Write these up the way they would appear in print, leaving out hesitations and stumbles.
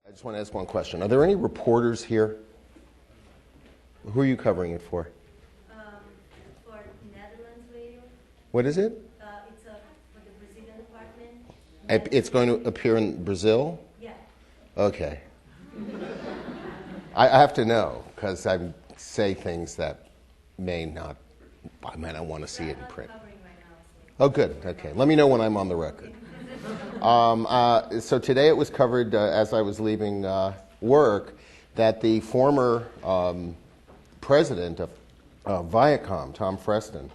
I just want to ask one question. Are there any reporters here? Who are you covering it for? For Netherlands radio. What is it? It's for the Brazilian department. It's going to appear in Brazil? Yeah. Okay. I have to know, because I say things that I may not want to see it in print. Covering right now, so. Oh, good. Okay. Let me know when I'm on the record. So today it was covered as I was leaving work that the former president of Viacom, Tom Freston,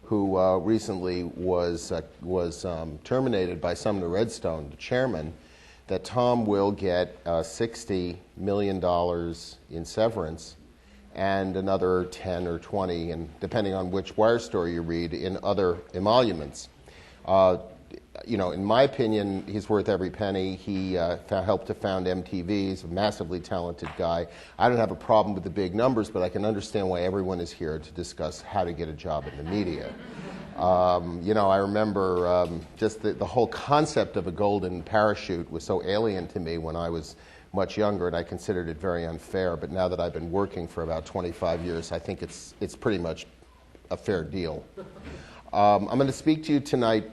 who recently was terminated by Sumner Redstone, the chairman, that Tom will get $60 million in severance and another 10 or 20, and depending on which wire story you read, in other emoluments. In my opinion, he's worth every penny. He helped to found MTV. He's a massively talented guy. I don't have a problem with the big numbers, but I can understand why everyone is here to discuss how to get a job in the media. I remember just the whole concept of a golden parachute was so alien to me when I was much younger, and I considered it very unfair. But now that I've been working for about 25 years, I think it's pretty much a fair deal. I'm going to speak to you tonight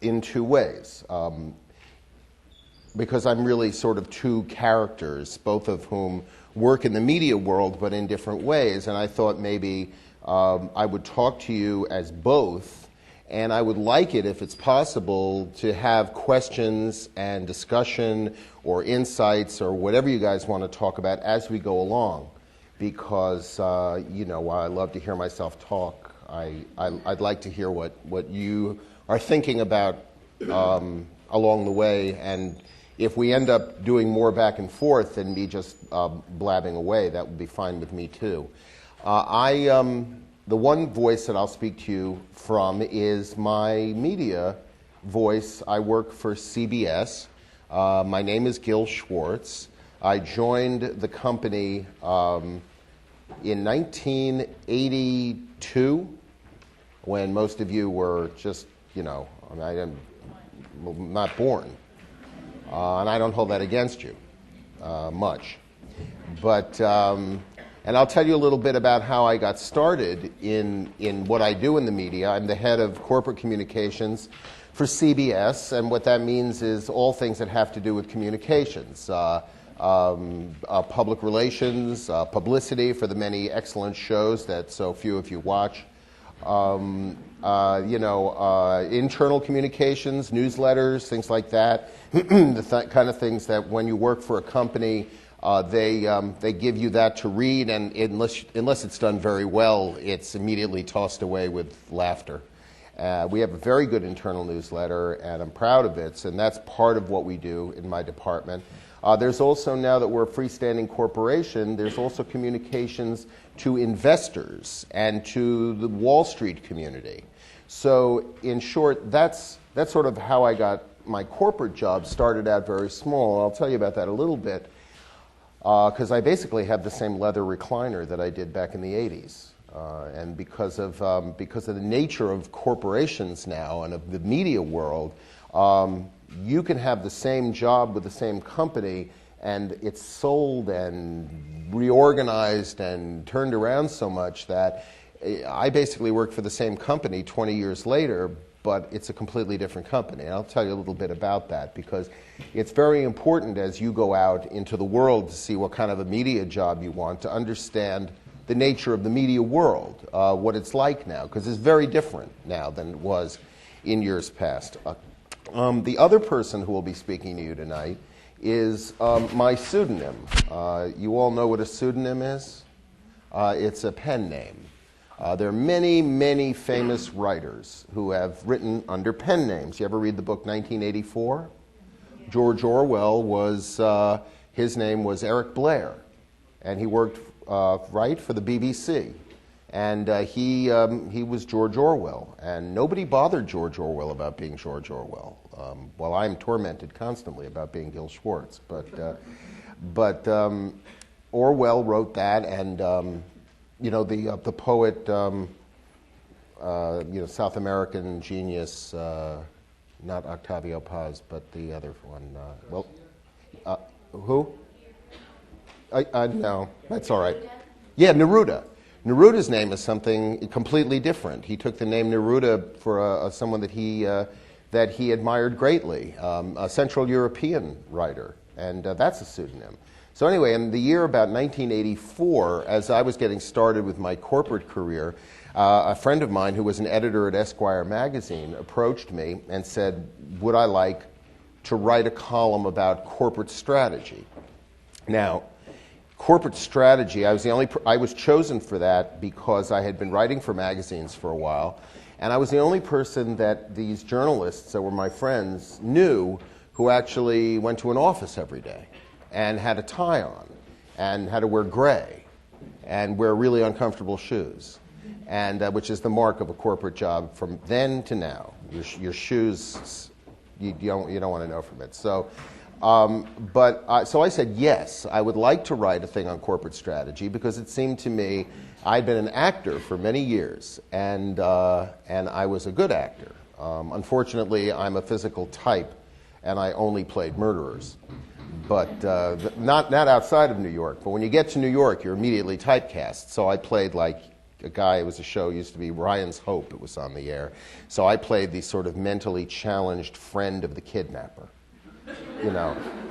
in two ways, because I'm really sort of two characters, both of whom work in the media world but in different ways, and I thought maybe I would talk to you as both, and I would like it, if it's possible, to have questions and discussion or insights or whatever you guys want to talk about as we go along, because I love to hear myself talk. I'd like to hear what you are thinking about along the way, and if we end up doing more back and forth than me just blabbing away, that would be fine with me too. The one voice that I'll speak to you from is my media voice. I work for CBS. My name is Gil Schwartz. I joined the company in 1982, when most of you were just, I'm not born. And I don't hold that against you much. But, and I'll tell you a little bit about how I got started in what I do in the media. I'm the head of corporate communications for CBS, and what that means is all things that have to do with communications. Public relations, publicity for the many excellent shows that so few of you watch. Internal communications, newsletters, things like that. The kind of things that when you work for a company, they give you that to read, and unless it's done very well, it's immediately tossed away with laughter. We have a very good internal newsletter, and I'm proud of it, and that's part of what we do in my department. There's also, now that we're a freestanding corporation, there's also communications to investors and to the Wall Street community. So in short, that's sort of how I got my corporate job. Started out very small. I'll tell you about that a little bit, because I basically have the same leather recliner that I did back in the 80s. And because of the nature of corporations now and of the media world, you can have the same job with the same company, and it's sold and reorganized and turned around so much that I basically work for the same company 20 years later, but it's a completely different company. And I'll tell you a little bit about that, because it's very important as you go out into the world to see what kind of a media job you want, to understand the nature of the media world, what it's like now, because it's very different now than it was in years past. The other person who will be speaking to you tonight is my pseudonym. You all know what a pseudonym is? It's a pen name. There are many, many famous writers who have written under pen names. You ever read the book 1984? George Orwell his name was Eric Blair, and he worked for the BBC. And he was George Orwell, and nobody bothered George Orwell about being George Orwell. Well, I'm tormented constantly about being Gil Schwartz, but Orwell wrote that, and the poet, South American genius, not Octavio Paz, but the other one. Who? No, that's all right. Yeah, Neruda. Neruda's name is something completely different. He took the name Neruda for someone that he admired greatly, a Central European writer, and that's a pseudonym. So anyway, in the year about 1984, as I was getting started with my corporate career, a friend of mine who was an editor at Esquire magazine approached me and said, would I like to write a column about corporate strategy? Now, corporate strategy, I was chosen for that because I had been writing for magazines for a while, and I was the only person that these journalists that were my friends knew who actually went to an office every day and had a tie on and had to wear gray and wear really uncomfortable shoes, and which is the mark of a corporate job from then to now. Your shoes, you don't want to know from it. So. So I said, yes, I would like to write a thing on corporate strategy because it seemed to me I'd been an actor for many years, and I was a good actor. Unfortunately, I'm a physical type, and I only played murderers. But not outside of New York. But when you get to New York, you're immediately typecast. So I played like a guy, it was a show, used to be Ryan's Hope, it was on the air. So I played the sort of mentally challenged friend of the kidnapper.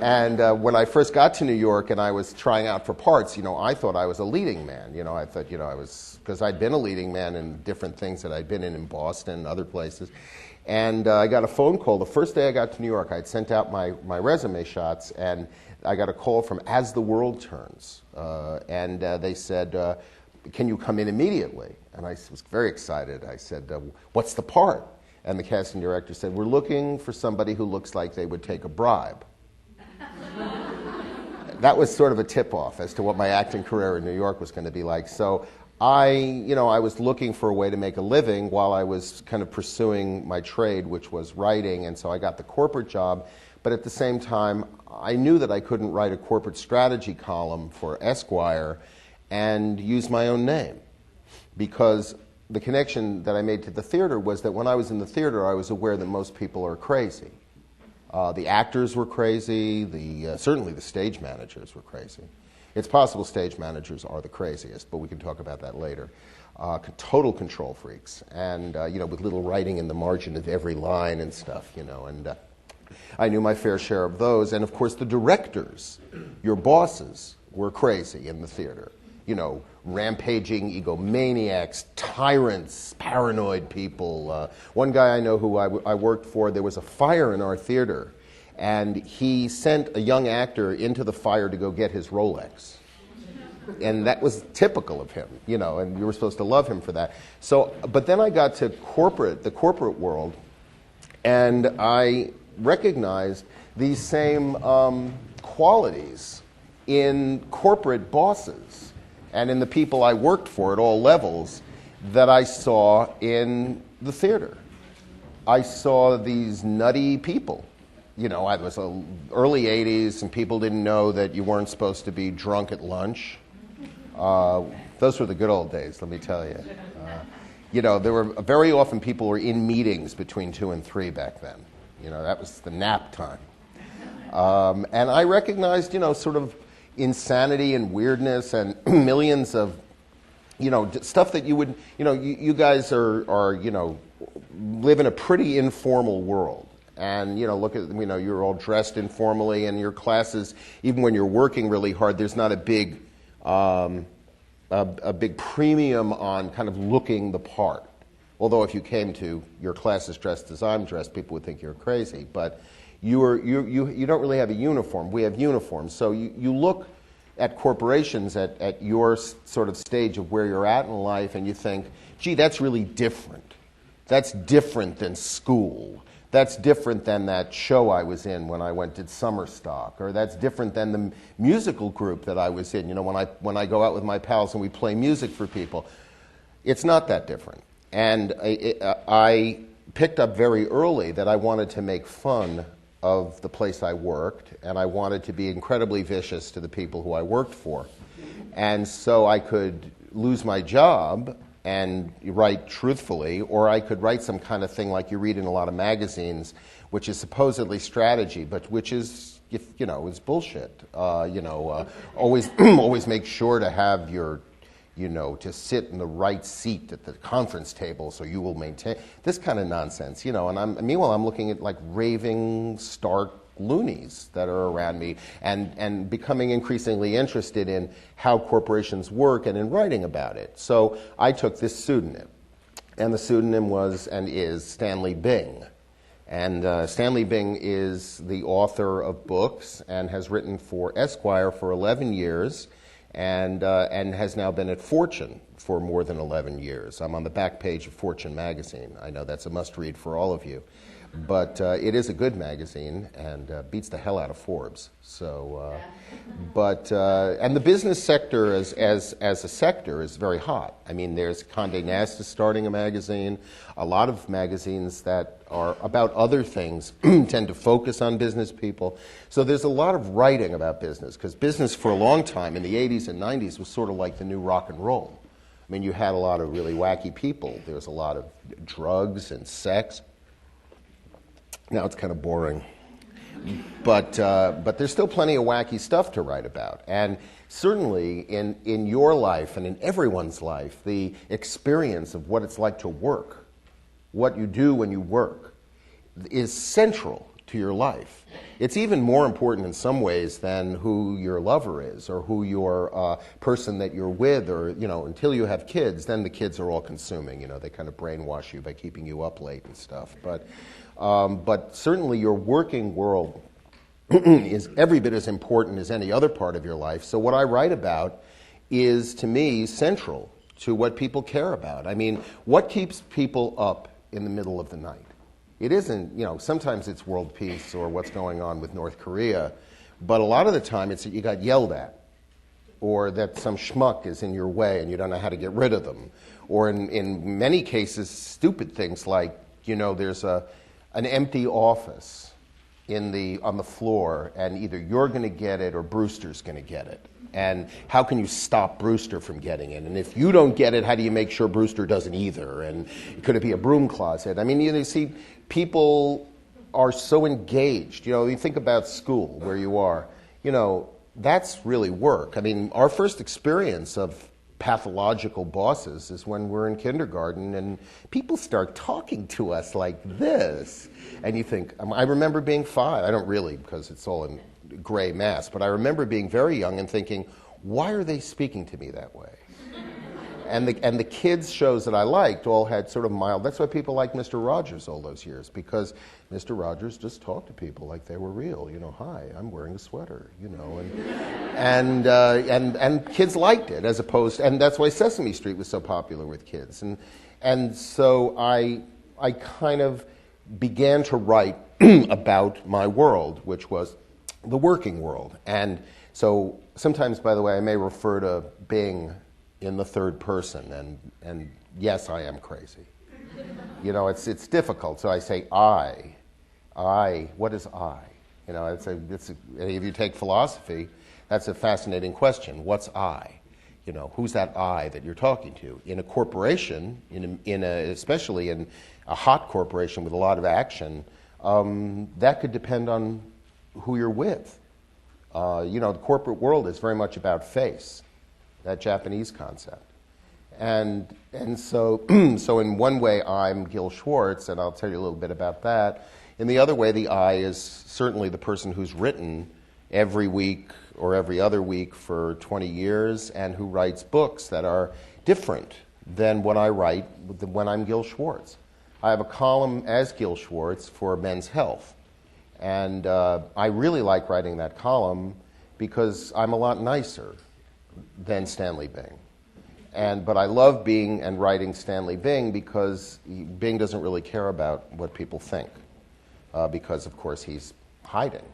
And when I first got to New York and I was trying out for parts, I thought I was a leading man. I thought, I was, because I'd been a leading man in different things that I'd been in Boston and other places. And I got a phone call. The first day I got to New York, I'd sent out my resume shots, and I got a call from As the World Turns. And they said, can you come in immediately? And I was very excited. I said, what's the part? And the casting director said, we're looking for somebody who looks like they would take a bribe. That was sort of a tip-off as to what my acting career in New York was going to be like. So I was looking for a way to make a living while I was kind of pursuing my trade, which was writing, and so I got the corporate job. But at the same time, I knew that I couldn't write a corporate strategy column for Esquire and use my own name, because the connection that I made to the theater was that when I was in the theater, I was aware that most people are crazy. The actors were crazy, certainly the stage managers were crazy. It's possible stage managers are the craziest, but we can talk about that later. Total control freaks, and with little writing in the margin of every line and stuff, and I knew my fair share of those. And of course the directors, your bosses, were crazy in the theater. Rampaging egomaniacs, tyrants, paranoid people. One guy I know who I worked for, there was a fire in our theater, and he sent a young actor into the fire to go get his Rolex. And that was typical of him, and you were supposed to love him for that. So, but then I got to the corporate world, and I recognized these same qualities in corporate bosses and in the people I worked for at all levels that I saw in the theater. I saw these nutty people. It was early 80s, and people didn't know that you weren't supposed to be drunk at lunch. Those were the good old days, let me tell you. There were very often people were in meetings between 2 and 3 back then. That was the nap time. And I recognized, sort of insanity and weirdness and millions of, stuff that you would, you guys are live in a pretty informal world. And, look at, you're all dressed informally, and your classes, even when you're working really hard, there's not a big premium on kind of looking the part. Although if you came to your classes dressed as I'm dressed, people would think you're crazy. But you don't really have a uniform. We have uniforms. So you look at corporations at your sort of stage of where you're at in life, and you think, gee, that's really different. That's different than school. That's different than that show I was in when I did summer stock, or that's different than the musical group that I was in. When I go out with my pals and we play music for people, it's not that different. And I picked up very early that I wanted to make fun of the place I worked, and I wanted to be incredibly vicious to the people who I worked for. And so I could lose my job and write truthfully, or I could write some kind of thing like you read in a lot of magazines, which is supposedly strategy, but which is is bullshit. Always always make sure to have your, to sit in the right seat at the conference table so you will maintain this kind of nonsense. And meanwhile I'm looking at like raving stark loonies that are around me and becoming increasingly interested in how corporations work and in writing about it. So I took this pseudonym, and the pseudonym was and is Stanley Bing. And Stanley Bing is the author of books and has written for Esquire for 11 years and has now been at Fortune for more than 11 years. I'm on the back page of Fortune magazine. I know that's a must-read for all of you. But it is a good magazine and beats the hell out of Forbes. So, and the business sector as a sector is very hot. I mean, there's Condé Nast is starting a magazine. A lot of magazines that are about other things tend to focus on business people. So there's a lot of writing about business, because business for a long time in the 80s and 90s was sort of like the new rock and roll. I mean, you had a lot of really wacky people. There was a lot of drugs and sex. Now it's kind of boring, but there's still plenty of wacky stuff to write about. And certainly in your life and in everyone's life, the experience of what it's like to work, what you do when you work, is central to your life. It's even more important in some ways than who your lover is or who your person that you're with, or until you have kids, then the kids are all consuming. They kind of brainwash you by keeping you up late and stuff. But certainly your working world is every bit as important as any other part of your life. So what I write about is, to me, central to what people care about. I mean, what keeps people up in the middle of the night? It isn't, sometimes it's world peace or what's going on with North Korea, but a lot of the time it's that you got yelled at, or that some schmuck is in your way and you don't know how to get rid of them, or in many cases, stupid things like, there's an empty office on the floor, and either you're going to get it or Brewster's going to get it. And how can you stop Brewster from getting it? And if you don't get it, how do you make sure Brewster doesn't either? And could it be a broom closet? I mean, you see, people are so engaged. You think about school, where you are. That's really work. I mean, our first experience of pathological bosses is when we're in kindergarten and people start talking to us like this. And you think, I remember being 5. I don't really, because it's all in gray mass, but I remember being very young and thinking, why are they speaking to me that way? And the kids' shows that I liked all had sort of mild. That's why people liked Mr. Rogers all those years, because Mr. Rogers just talked to people like they were real. Hi, I'm wearing a sweater. And kids liked it, as opposed, and that's why Sesame Street was so popular with kids. And so I kind of began to write about my world, which was the working world. And so sometimes, by the way, I may refer to Bing in the third person, and yes, I am crazy. It's difficult, so I say I. What is I? If you take philosophy, that's a fascinating question. What's I? Who's that I that you're talking to? In a corporation, especially in a hot corporation with a lot of action, that could depend on who you're with. The corporate world is very much about face, that Japanese concept. And so in one way I'm Gil Schwartz, and I'll tell you a little bit about that. In the other way, the I is certainly the person who's written every week or every other week for 20 years and who writes books that are different than what I write when I'm Gil Schwartz. I have a column as Gil Schwartz for Men's Health. And I really like writing that column because I'm a lot nicer than Stanley Bing. But I love being and writing Stanley Bing because Bing doesn't really care about what people think because, of course, he's hiding.